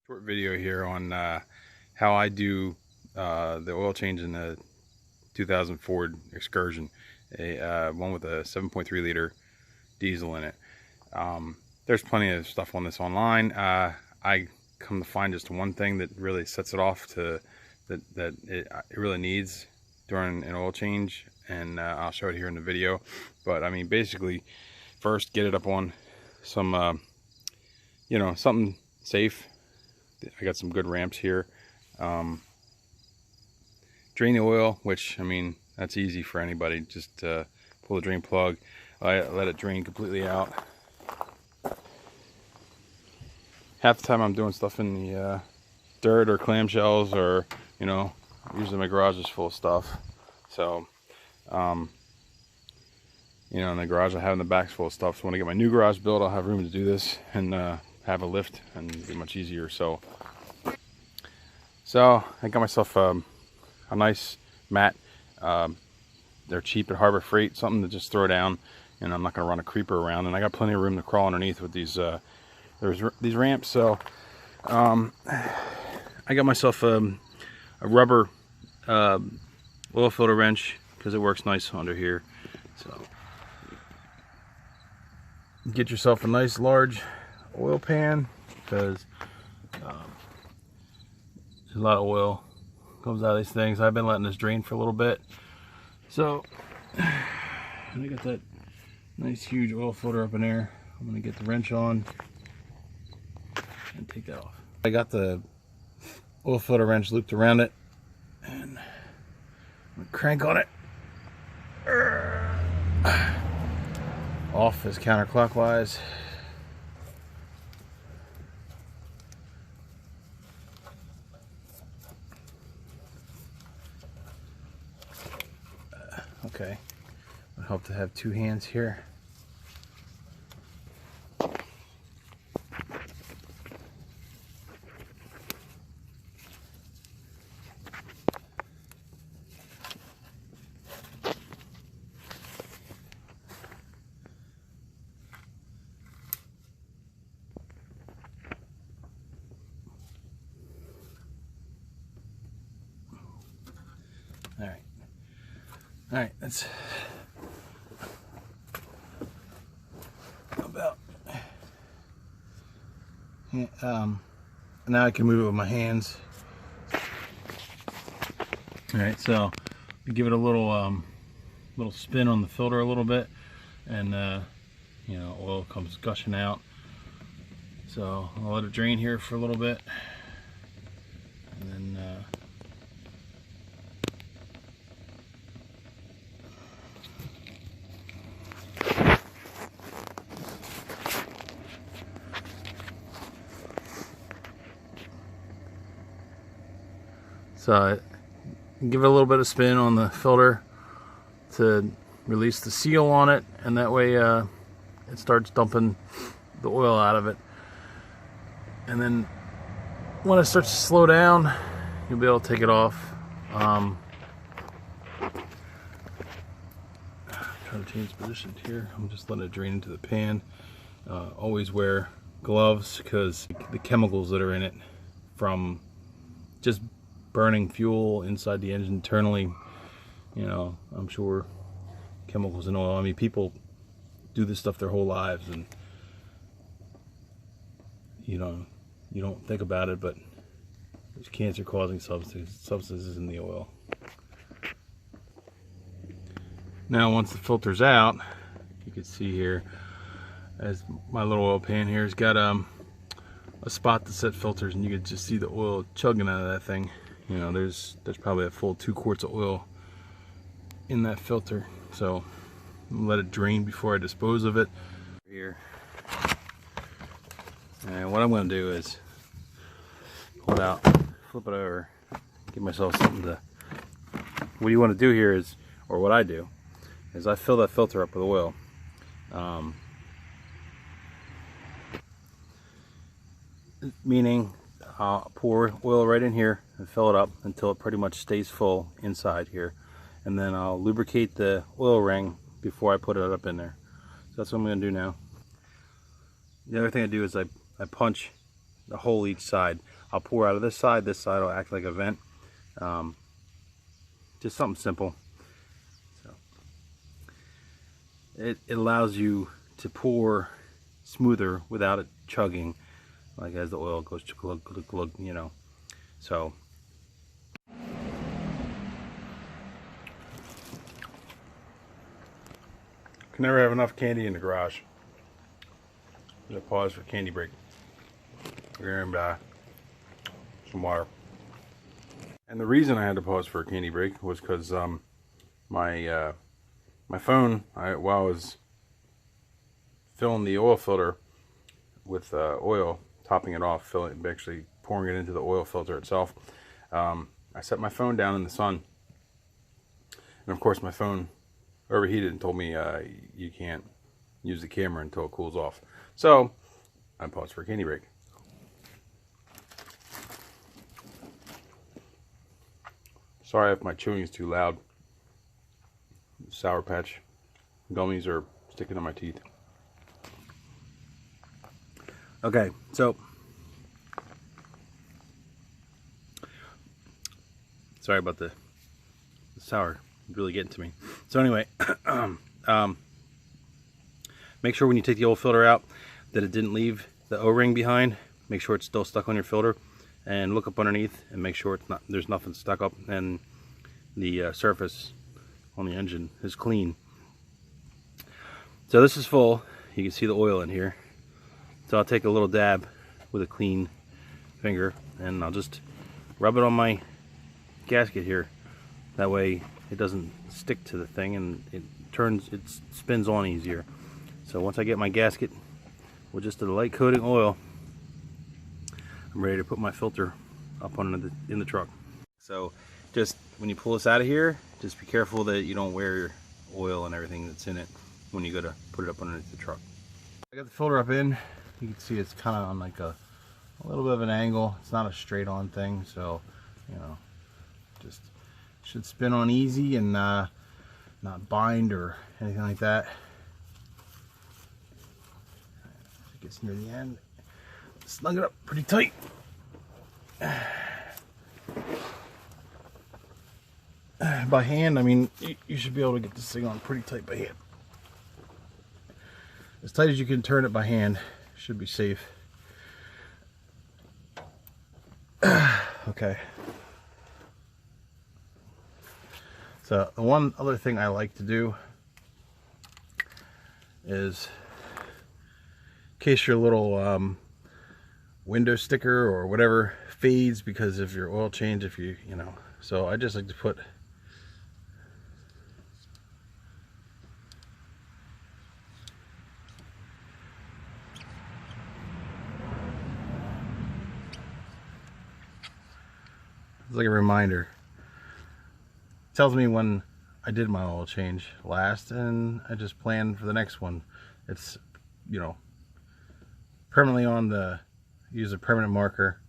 Short video here on how I do the oil change in the 2000 Ford Excursion, a one with a 7.3 liter diesel in it. There's plenty of stuff on this online. I come to find just one thing that really sets it off to that it really needs during an oil change, and I'll show it here in the video. But I mean, basically, first get it up on some something safe. I got some good ramps here. Drain the oil, which, I mean, that's easy for anybody. Just pull the drain plug, let it drain completely out. Half the time I'm doing stuff in the dirt or clamshells, or usually my garage is full of stuff. So in the garage I have in the back's full of stuff. So when I get my new garage built, I'll have room to do this and have a lift, and it'll be much easier. So I got myself a nice mat. They're cheap at Harbor Freight, something to just throw down, and I'm not going to run a creeper around. And I got plenty of room to crawl underneath with these these ramps. So I got myself a rubber oil filter wrench, because it works nice under here. So get yourself a nice large oil pan, because there's a lot of oil comes out of these things. I've been letting this drain for a little bit. So I got that nice huge oil filter up in there. I'm gonna get the wrench on and take that off. I got the oil filter wrench looped around it, and I'm gonna crank on it. Off is counterclockwise. Okay, I hope to have two hands here. All right, that's about. Now I can move it with my hands. All right, so give it a little spin on the filter a little bit, and oil comes gushing out. So I'll let it drain here for a little bit, and then so give it a little bit of spin on the filter to release the seal on it, and that way it starts dumping the oil out of it. And then when it starts to slow down, you'll be able to take it off. Trying to change position here. I'm just letting it drain into the pan. Always wear gloves, because the chemicals that are in it from just burning fuel inside the engine internally, I'm sure chemicals in oil. I mean, people do this stuff their whole lives, and you don't think about it, but there's cancer-causing substances in the oil. Now, once the filter's out, you can see here, as my little oil pan here has got a spot to set filters, and you can just see the oil chugging out of that thing. There's probably a full 2 quarts of oil in that filter. So let it drain before I dispose of it. Here, and what I'm going to do is pull it out, flip it over, give myself something to. What you want to do here is, or what I do, is I fill that filter up with oil. Meaning, I'll pour oil right in here and fill it up until it pretty much stays full inside here, and then I'll lubricate the oil ring before I put it up in there. So that's what I'm going to do now. The other thing I do is I punch a hole each side. I'll pour out of this side will act like a vent. Just something simple. So it allows you to pour smoother without it chugging, like as the oil goes glug, glug, glug, you know. So can never have enough candy in the garage. I'm gonna pause for candy break. We're gonna some water. And the reason I had to pause for a candy break was because my phone, while I was filling the oil filter with oil, topping it off, actually pouring it into the oil filter itself, I set my phone down in the sun, and of course my phone overheated and told me you can't use the camera until it cools off. So I paused for a candy break. Sorry if my chewing is too loud. Sour Patch gummies are sticking to my teeth. Okay, so sorry about the sour, it's really getting to me. So anyway, make sure when you take the oil filter out that it didn't leave the O-ring behind. Make sure it's still stuck on your filter, and look up underneath and make sure there's nothing stuck up, and the surface on the engine is clean. So this is full. You can see the oil in here. So I'll take a little dab with a clean finger and I'll just rub it on my gasket here. That way it doesn't stick to the thing and it spins on easier. So once I get my gasket with just a light coating oil, I'm ready to put my filter up in the truck. So just when you pull this out of here, just be careful that you don't wear your oil and everything that's in it when you go to put it up underneath the truck. I got the filter up in. You can see it's kind of on like a little bit of an angle. It's not a straight on thing, so you know, just should spin on easy and not bind or anything like that. As it gets near the end, snug it up pretty tight. By hand, I mean, you should be able to get this thing on pretty tight by hand. As tight as you can turn it by hand, should be safe. Okay. So the one other thing I like to do is, in case your little window sticker or whatever fades because of your oil change, if you know, so I just like to put it's like a reminder. It tells me when I did my oil change last, and I just plan for the next one. It's, you know, permanently on the, use a permanent marker,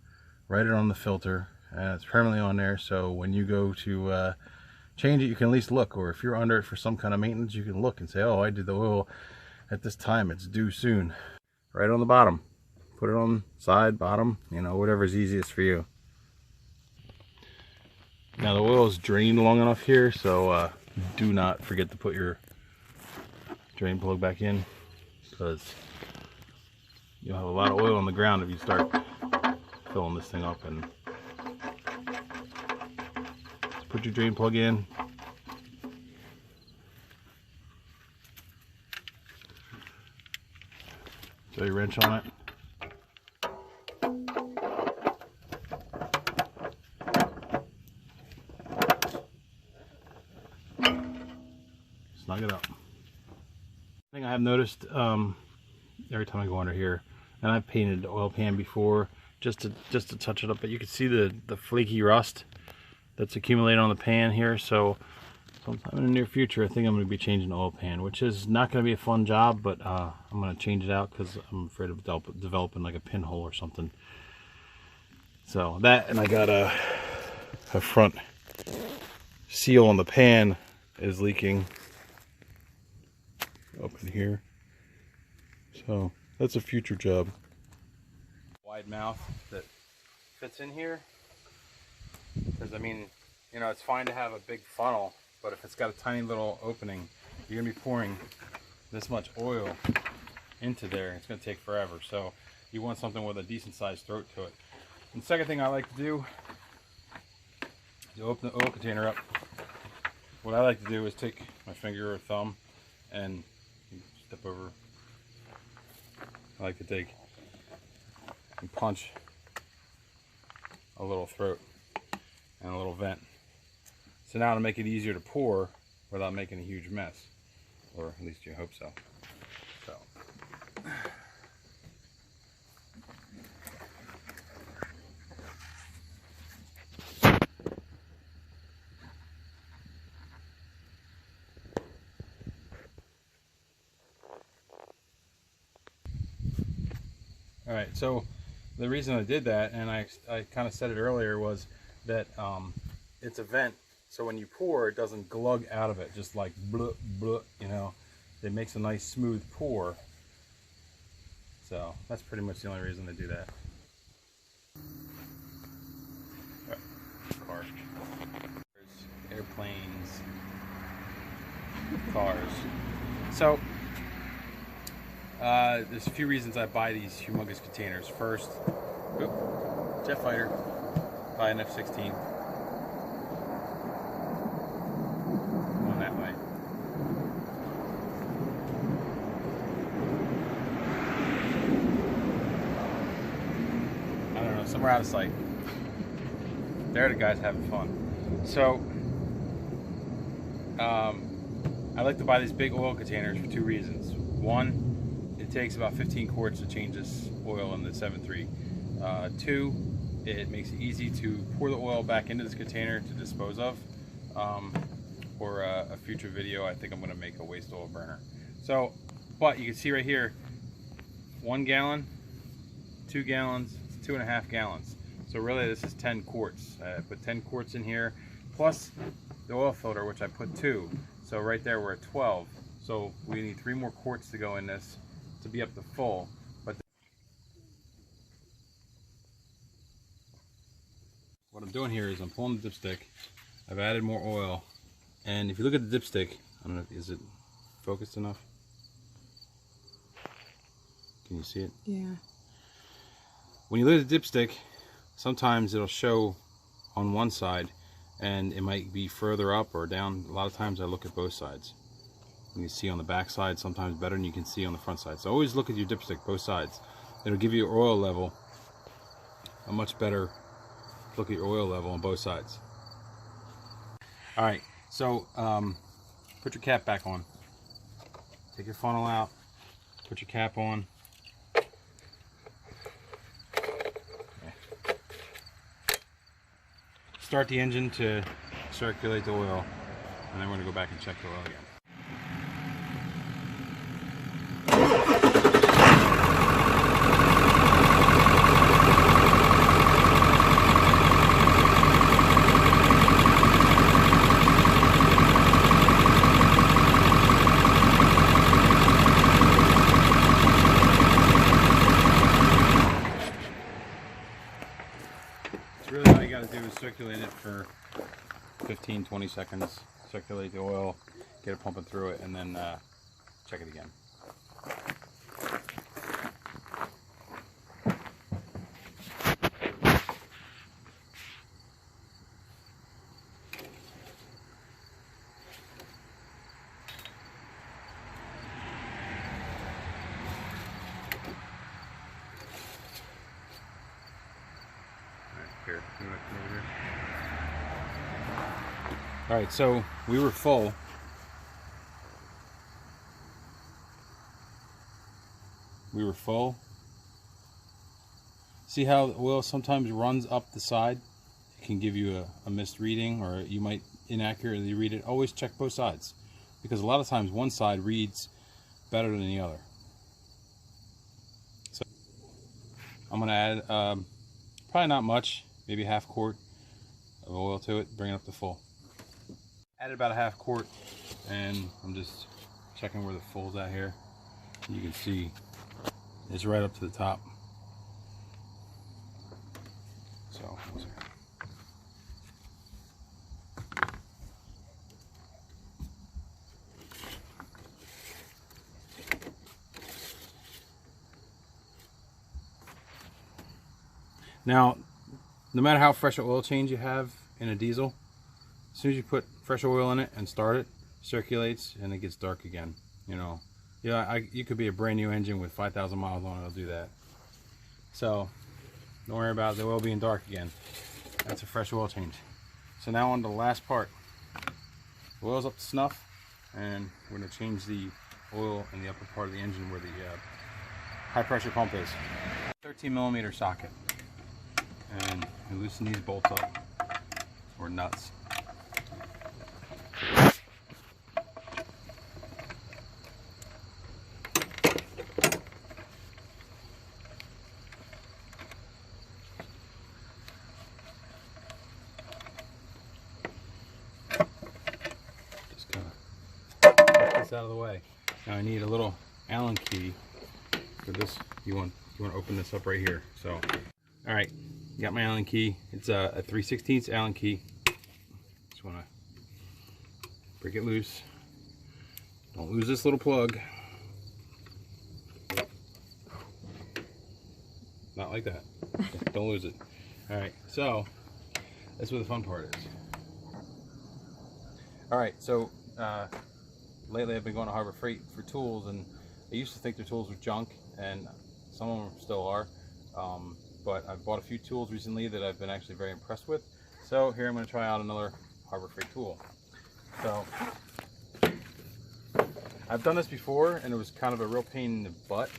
write it on the filter, and it's permanently on there, so when you go to change it, you can at least look, or if you're under it for some kind of maintenance, you can look and say, oh, I did the oil at this time, it's due soon. Right on the bottom. Put it on side, bottom, you know, whatever's easiest for you. Now the oil is drained long enough here, so do not forget to put your drain plug back in, because you'll have a lot of oil on the ground if you start filling this thing up. And just put your drain plug in. Throw your wrench on it. Snug it up. Thing I have noticed every time I go under here, and I've painted the oil pan before just to touch it up, but you can see the flaky rust that's accumulated on the pan here. So sometime in the near future, I think I'm going to be changing the oil pan, which is not going to be a fun job, but I'm going to change it out because I'm afraid of developing like a pinhole or something. So that, and I got a front seal on the pan is leaking up in here, so that's a future job. wide mouth that fits in here. Because I mean, you know, it's fine to have a big funnel, but if it's got a tiny little opening, you're gonna be pouring this much oil into there. It's gonna take forever. So you want something with a decent sized throat to it. And the second thing I like to do is open the oil container up. What I like to do is take my finger or thumb and step over. I like to take and punch a little throat and a little vent. So now to make it easier to pour without making a huge mess, or at least you hope so. Alright, so the reason I did that, and I kind of said it earlier, was that it's a vent, so when you pour, it doesn't glug out of it, just like blah, blah, you know. It makes a nice smooth pour. So that's pretty much the only reason to do that. Cars, airplanes, cars. So there's a few reasons I buy these humongous containers. First, jet fighter, buy an F-16. Going that way. I don't know, somewhere out of sight. There the guys having fun. So, I like to buy these big oil containers for two reasons. One, it takes about 15 quarts to change this oil in the 7.3. Two, it makes it easy to pour the oil back into this container to dispose of. For a future video, I think I'm going to make a waste oil burner. So, but you can see right here, 1 gallon, 2 gallons, 2.5 gallons. So really this is 10 quarts. I put 10 quarts in here, plus the oil filter, which I put 2. So right there we're at 12. So we need 3 more quarts to go in this to be up to full. But what I'm doing here is I'm pulling the dipstick. I've added more oil, and if you look at the dipstick, I don't know, is it focused enough? Can you see it? Yeah. When you look at the dipstick, sometimes it'll show on one side and it might be further up or down. A lot of times I look at both sides. You can see on the back side sometimes better than you can see on the front side. So always look at your dipstick, both sides. It'll give you your oil level, a much better look at your oil level on both sides. Alright, so put your cap back on. Take your funnel out, put your cap on. Start the engine to circulate the oil, and then we're going to go back and check the oil again. Really all you got to do is circulate it for 15-20 seconds, circulate the oil, get it pumping through it, and then check it again. Here, you want to come over here? Alright, so we were full. See how the oil sometimes runs up the side? It can give you a missed reading, or you might inaccurately read it. Always check both sides, because a lot of times one side reads better than the other. So I'm going to add probably not much, maybe a half quart of oil to it, bring it up to full. Added about a half quart, and I'm just checking where the full's at here. You can see it's right up to the top. So now, no matter how fresh an oil change you have in a diesel, as soon as you put fresh oil in it and start it, circulates and it gets dark again. You know, yeah, you could be a brand new engine with 5,000 miles on it, it'll do that. So don't worry about the oil being dark again. That's a fresh oil change. So now on to the last part. The oil's up to snuff, and we're going to change the oil in the upper part of the engine where the high pressure pump is. 13mm socket, and we loosen these bolts up, or nuts. Out of the way. Now I need a little Allen key for this. You want to open this up right here. So, all right, got my Allen key. It's a 3/16 Allen key. Just want to break it loose. Don't lose this little plug. Not like that. Don't lose it. All right, so that's where the fun part is. All right, so lately I've been going to Harbor Freight for tools, and I used to think their tools were junk, and some of them still are, but I've bought a few tools recently that I've been actually very impressed with. So here I'm going to try out another Harbor Freight tool. So I've done this before, and it was kind of a real pain in the butt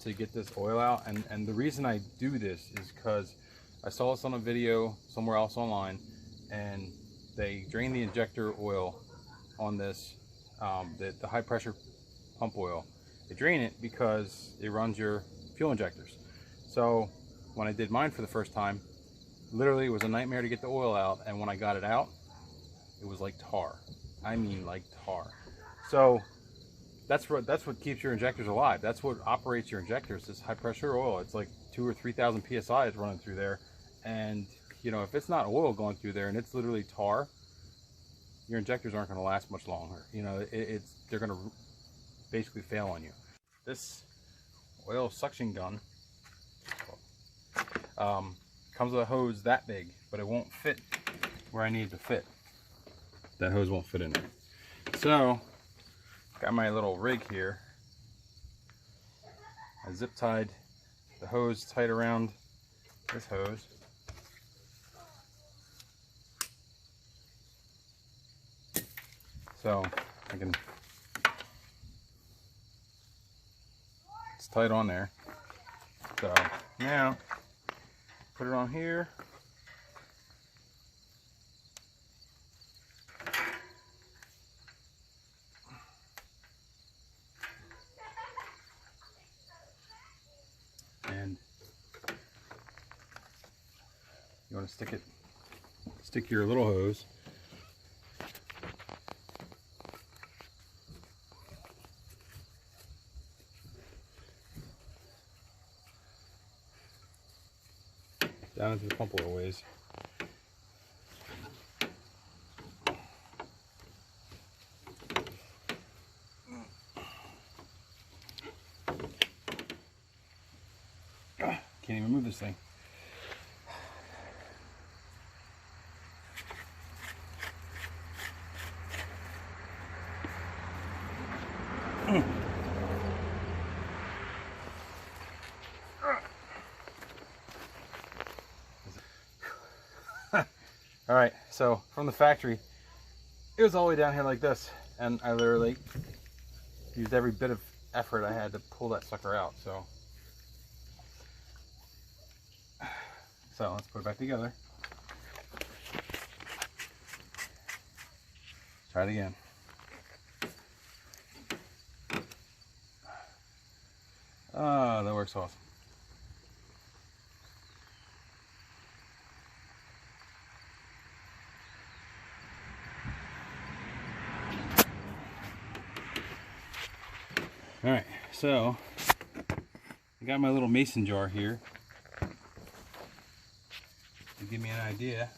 to get this oil out, and the reason I do this is because I saw this on a video somewhere else online, and they drain the injector oil on this, the high pressure pump oil. They drain it because it runs your fuel injectors. So when I did mine for the first time, literally it was a nightmare to get the oil out, and when I got it out, it was like tar. I mean like tar. So that's what keeps your injectors alive. That's what operates your injectors, this high pressure oil. It's like 2,000 or 3,000 psi is running through there, and you know, if it's not oil going through there and it's literally tar, your injectors aren't going to last much longer. You know, they're going to basically fail on you. This oil suction gun comes with a hose that big, but it won't fit where I need it to fit. That hose won't fit in there. So, got my little rig here. I zip tied the hose tight around this hose. So I can, it's tight on there. So now put it on here. And you want to stick your little hose down into the pump oil ways. Can't even move this thing. All right, so from the factory, it was all the way down here like this, and I literally used every bit of effort I had to pull that sucker out. So let's put it back together. Try it again. Oh, that works awesome. All right, so I got my little mason jar here to give me an idea.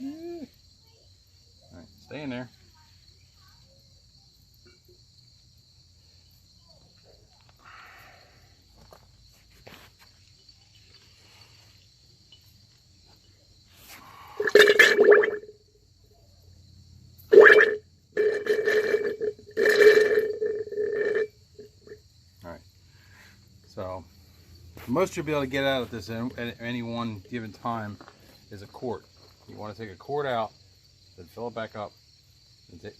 All right, stay in there. So, the most you'll be able to get out of this at any one given time is a quart. You want to take a quart out, then fill it back up,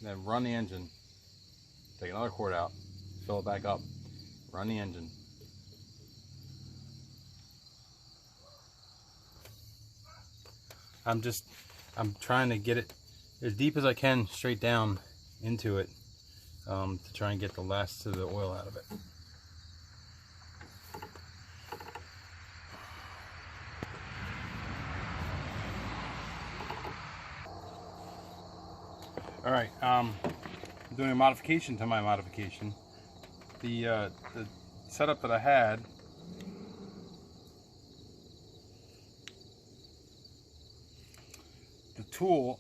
then run the engine. Take another quart out, fill it back up, run the engine. I'm trying to get it as deep as I can straight down into it to try and get the last of the oil out of it. All right, I'm doing a modification to my modification. The setup that I had, the tool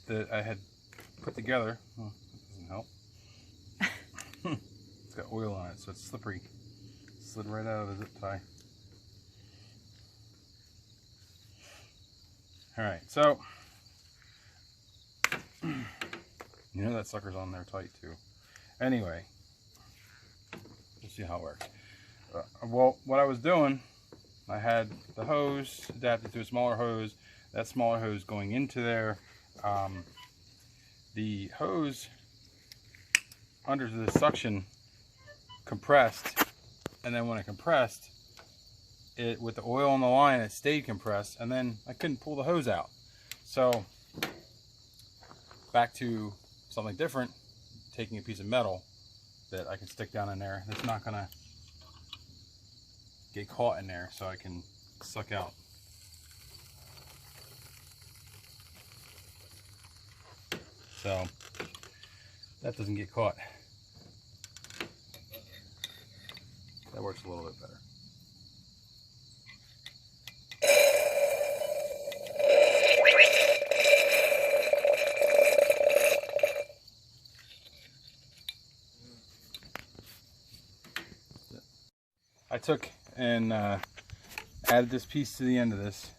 that I had put together, oh, that doesn't help. It's got oil on it, so it's slippery. Slid right out of the zip tie. Alright, so, you know that sucker's on there tight too. Anyway, we'll see how it works. Well, what I was doing, I had the hose adapted to a smaller hose, that smaller hose going into there. The hose under the suction compressed, and then when it compressed, with the oil on the line, it stayed compressed, and then I couldn't pull the hose out. So back to something different, taking a piece of metal that I can stick down in there that's not gonna get caught in there, so I can suck out. So that doesn't get caught. That works a little bit better. I took and added this piece to the end of this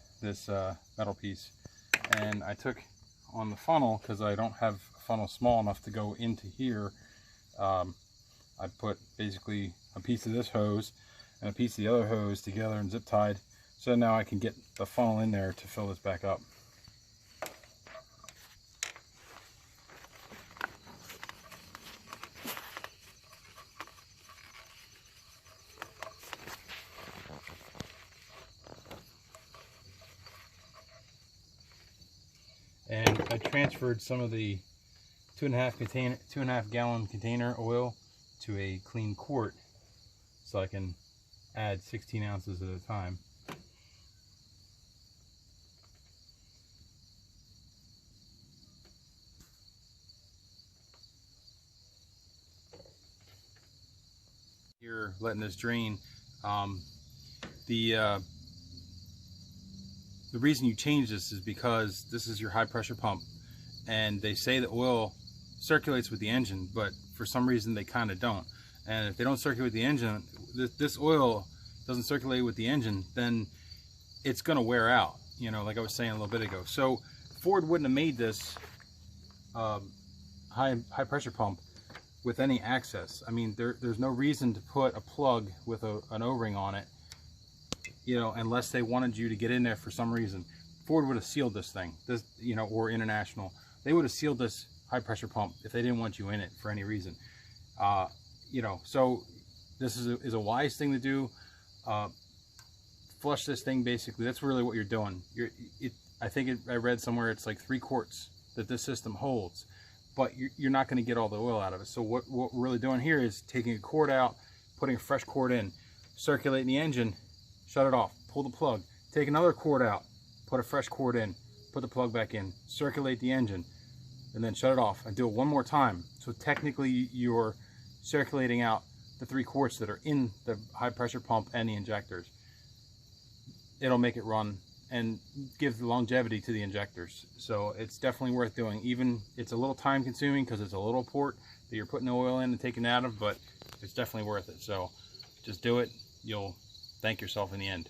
metal piece, and I took on the funnel, because I don't have a funnel small enough to go into here. I put basically a piece of this hose and a piece of the other hose together and zip tied, so now I can get the funnel in there to fill this back up. And I transferred some of the 2.5 gallon container oil to a clean quart, so I can add 16 ounces at a time. You're letting this drain. The reason you change this is because this is your high pressure pump, and they say the oil circulates with the engine, but for some reason they kind of don't. And if they don't circulate with the engine, this oil doesn't circulate with the engine, then it's going to wear out, you know, like I was saying a little bit ago. So Ford wouldn't have made this high pressure pump with any access. I mean, there's no reason to put a plug with an O-ring on it, you know, unless they wanted you to get in there for some reason. Ford would have sealed this thing, you know, or International. They would have sealed this high pressure pump if they didn't want you in it for any reason. You know, so this is a wise thing to do. Flush this thing, basically. That's really what you're doing. I think I read somewhere it's like 3 quarts that this system holds, but you're not going to get all the oil out of it. So what we're really doing here is taking a quart out, putting a fresh quart in, circulating the engine, shut it off, pull the plug, take another cord out, put a fresh cord in, put the plug back in, circulate the engine, and then shut it off and do it one more time. So technically you're circulating out the 3 quarts that are in the high pressure pump and the injectors. It'll make it run and give longevity to the injectors. So it's definitely worth doing. Even it's a little time consuming because it's a little port that you're putting the oil in and taking it out of, but it's definitely worth it. So just do it. You'll thank yourself in the end.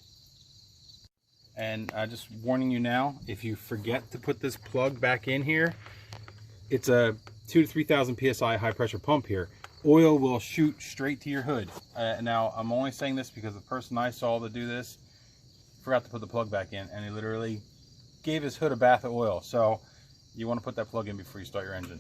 And just warning you now, if you forget to put this plug back in here, it's a 2,000 to 3,000 psi high pressure pump here. Oil will shoot straight to your hood. Now I'm only saying this because the person I saw to do this forgot to put the plug back in, and he literally gave his hood a bath of oil. So you want to put that plug in before you start your engine.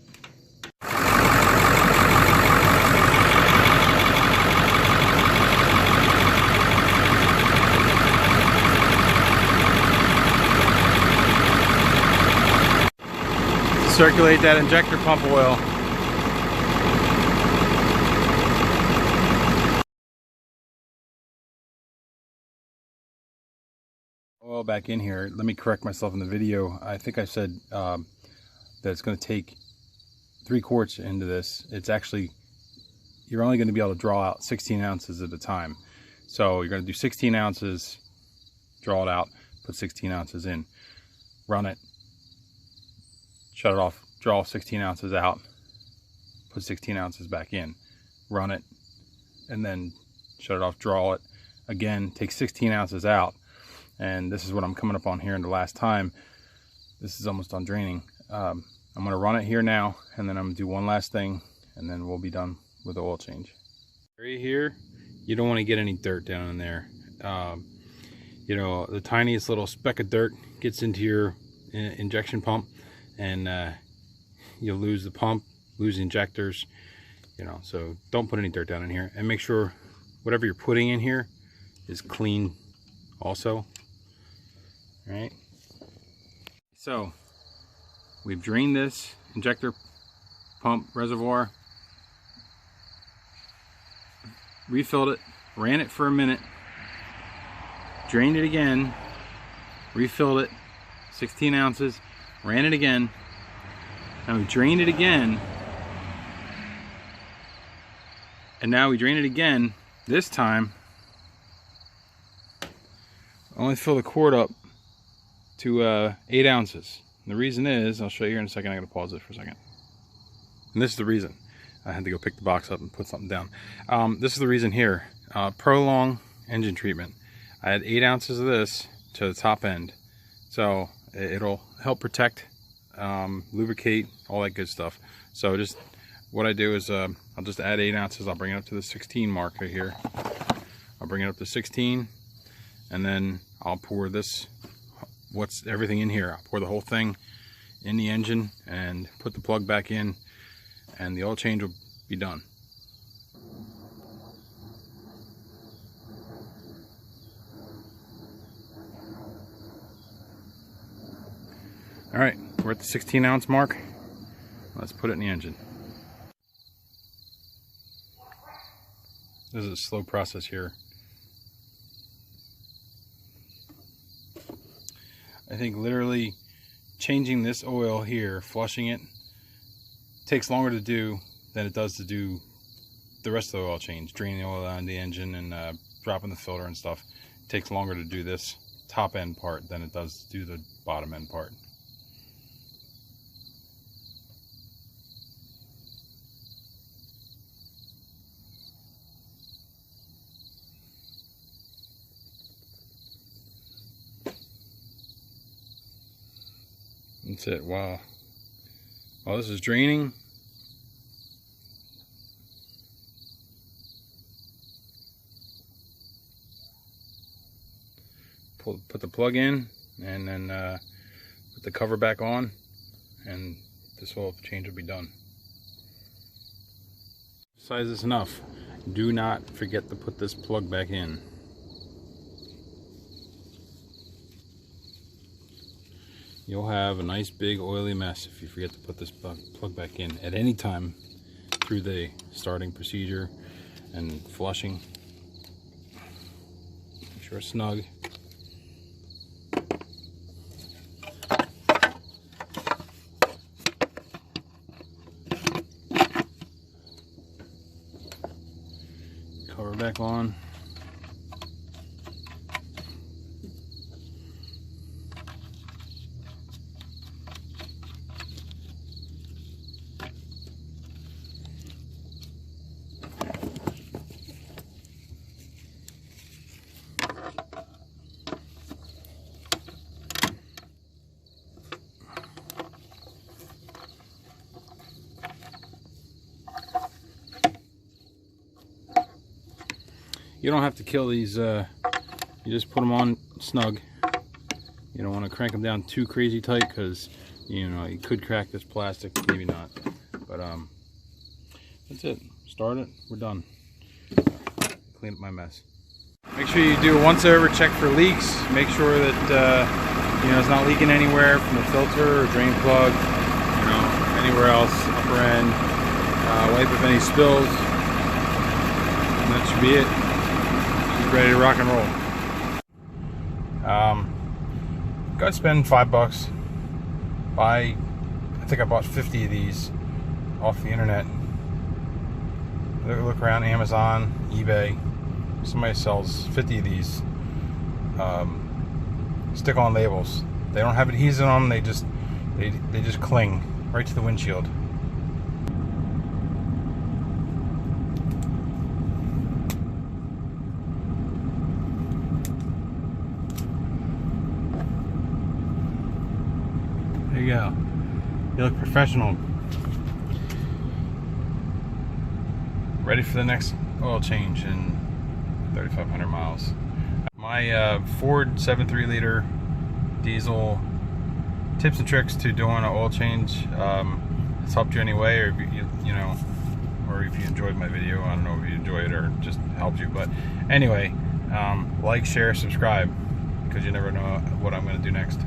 Circulate that injector pump oil. Oil back in here. Let me correct myself in the video. I think I said that it's going to take 3 quarts into this. It's actually, you're only going to be able to draw out 16 ounces at a time. So you're going to do 16 ounces, draw it out, put 16 ounces in, run it, shut it off, draw 16 ounces out, put 16 ounces back in, run it, and then shut it off, draw it again, take 16 ounces out. And this is what I'm coming up on here in the last time. This is almost done draining. I'm going to run it here now, and then I'm going to do one last thing, and then we'll be done with the oil change. Right here, you don't want to get any dirt down in there. You know, the tiniest little speck of dirt gets into your injection pump, and you'll lose the pump, lose the injectors, you know. So don't put any dirt down in here, and make sure whatever you're putting in here is clean also. All right, so we've drained this injector pump reservoir, refilled it, ran it for a minute, drained it again, refilled it, 16 ounces, ran it again. Now we drained it again, and now we drain it again. This time only fill the quart up to 8 ounces. And the reason is, I'll show you here in a second. I gotta pause it for a second. And this is the reason. I had to go pick the box up and put something down. This is the reason here. Prolong engine treatment. I had 8 ounces of this to the top end. So it'll help protect, lubricate, all that good stuff. So just what I do is I'll just add 8 ounces. I'll bring it up to the 16 mark right here. I'll bring it up to 16, and then I'll pour this, what's everything in here. I'll pour the whole thing in the engine and put the plug back in, and the oil change will be done. All right, we're at the 16 ounce mark. Let's put it in the engine. This is a slow process here. I think literally changing this oil here, flushing it, takes longer to do than it does to do the rest of the oil change. Draining the oil out of the engine and dropping the filter and stuff. It takes longer to do this top end part than it does to do the bottom end part. That's it. Wow. While this is draining, put the plug in, and then put the cover back on, and this oil change will be done. Size is enough. Do not forget to put this plug back in. You'll have a nice big oily mess if you forget to put this plug back in at any time through the starting procedure and flushing. Make sure it's snug. cap on. You don't have to kill these, you just put them on snug. You don't want to crank them down too crazy tight because, you know, you could crack this plastic, maybe not. But that's it. Start it, we're done. Clean up my mess. Make sure you do a once over check for leaks. Make sure that, you know, it's not leaking anywhere from the filter or drain plug, you know, anywhere else, upper end. Wipe up any spills. And that should be it. Ready to rock and roll. Gotta spend $5. I think I bought 50 of these off the internet. Look around Amazon, eBay. Somebody sells 50 of these. Stick-on labels. They don't have adhesive on them. They just cling right to the windshield. There you go. You look professional. Ready for the next oil change in 3,500 miles. My Ford 7.3 liter diesel tips and tricks to doing an oil change. It's helped you anyway, or if you know, or if you enjoyed my video. I don't know if you enjoyed it or just helped you, but anyway, like, share, subscribe, because you never know what I'm going to do next.